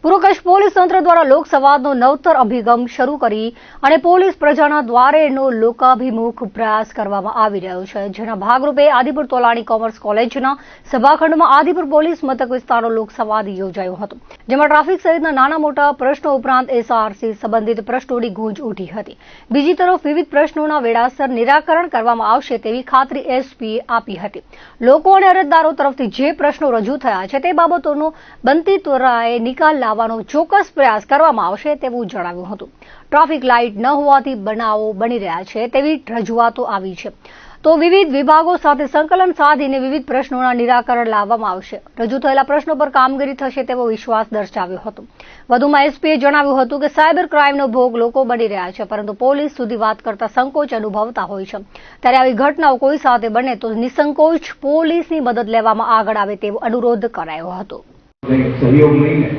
પૂર્વ કચ્છ પોલીસ તંત્ર દ્વારા લોકસંવાદનો નવતર અભિગમ શરૂ કરી અને પોલીસ પ્રજાના દ્વારેનો લોકાભિમુખ પ્રયાસ કરવામાં આવી રહ્યો છે, જેના ભાગરૂપે આદિપુર તોલાણી કોમર્સ કોલેજના સભાખંડમાં આદિપુર પોલીસ મથક વિસ્તારનો લોકસંવાદ યોજાયો હતો, જેમાં ટ્રાફિક સહિતના નાના મોટા પ્રશ્નો ઉપરાંત એસઆરસી સંબંધિત પ્રશ્નોની ગૂંજ ઉઠી હતી। બીજી તરફ વિવિધ પ્રશ્નોના વેળાસર નિરાકરણ કરવામાં આવશે તેવી ખાતરી એસપીએ આપી હતી। લોકો અને અરજદારો તરફથી જે પ્રશ્નો રજૂ થયા છે તે બાબતોનો બનતી ત્વરાએ નિકાલ લાવવાનો ચોક્કસ પ્રયાસ કરવામાં આવશે તેવું જણાવ્યું હતું। ટ્રાફિક લાઇટ ન હોવાથી બનાવો બની રહ્યા છે તેવી રજૂઆતો આવી છે, તો વિવિધ વિભાગો સાથે સંકલન સાધીને વિવિધ પ્રશ્નોના નિરાકરણ લાવવામાં આવશે। રજૂ થયેલા પ્રશ્નો પર કામગીરી થશે તેવો વિશ્વાસ દર્શાવ્યો હતો। વધુમાં એસપીએ જણાવ્યું હતું કે સાયબર ક્રાઇમનો ભોગ લોકો બની રહ્યા છે, પરંતુ પોલીસ સુધી વાત કરતા સંકોચ અનુભવતા હોય છે, ત્યારે આવી ઘટનાઓ કોઈ સાથે બને તો નિસંકોચ પોલીસની મદદ લેવામાં આગળ આવે તેવો અનુરોધ કરાયો હતો। સહયોગ લઈને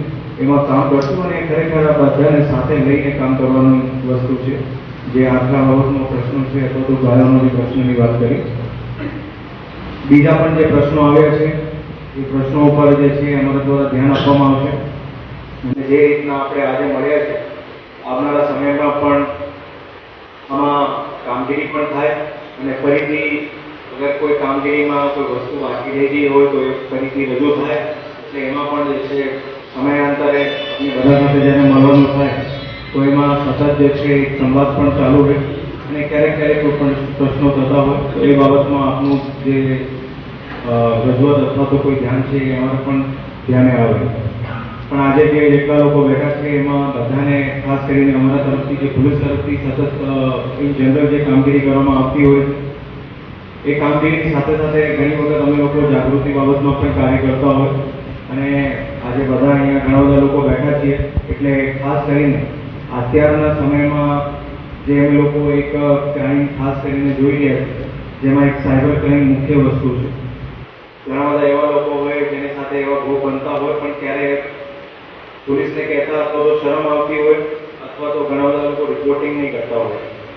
એમાં કામ કરશું અને ખરેખર આ બધાને સાથે લઈને કામ કરવાની વસ્તુ છે, જે આટલા બાબતનો પ્રશ્ન છે અથવા તો ગાળાનો જે પ્રશ્નની વાત કરી। બીજા પણ જે પ્રશ્નો આવ્યા છે એ પ્રશ્નો ઉપર જે છે અમારા દ્વારા ધ્યાન આપવામાં આવશે અને જે રીતના આપણે આજે મળ્યા છે આવનારા સમયમાં પણ આમાં કામગીરી પણ થાય અને ફરીથી અગર કોઈ કામગીરીમાં કોઈ વસ્તુ બાકી રહી ગઈ હોય તો એ ફરીથી રજૂ થાય, એટલે એમાં પણ જે છે સમયાંતરે આપણે બધા સાથે જ્યારે મળવાનું થાય તો એમાં સતત જે છે સંવાદ પણ ચાલુ રહે અને ક્યારેક ક્યારેક કોઈ પણ પ્રશ્નો થતા હોય તો એ બાબતમાં આપનું જે રજૂઆત અથવા તો કોઈ ધ્યાન છે એ અમારે પણ ધ્યાને આવે। પણ આજે જે જેટલા લોકો બેઠા છે એમાં બધાને ખાસ કરીને અમારા તરફથી જે પોલીસ તરફથી સતત ઇન જનરલ જે કામગીરી કરવામાં આવતી હોય એ કામગીરીની સાથે સાથે ઘણી વખત અમે લોકો જાગૃતિ બાબતમાં પણ કાર્ય કરતા હોય અને આજે બધા અહીંયા ઘણા બધા લોકો બેઠા છીએ એટલે ખાસ કરીને અત્યારના સમયમાં જે અમે લોકો એક ક્રાઇમ ખાસ કરીને જોઈ રહ્યા છીએ, જેમાં એક સાયબર ક્રાઇમ મુખ્ય વસ્તુ છે। ઘણા બધા એવા લોકો હોય જેની સાથે એવા ભોગ બનતા હોય પણ ક્યારેક પોલીસને કહેતા અથવા તો શરમ આવતી હોય અથવા તો ઘણા બધા લોકો રિપોર્ટિંગ નહીં કરતા હોય।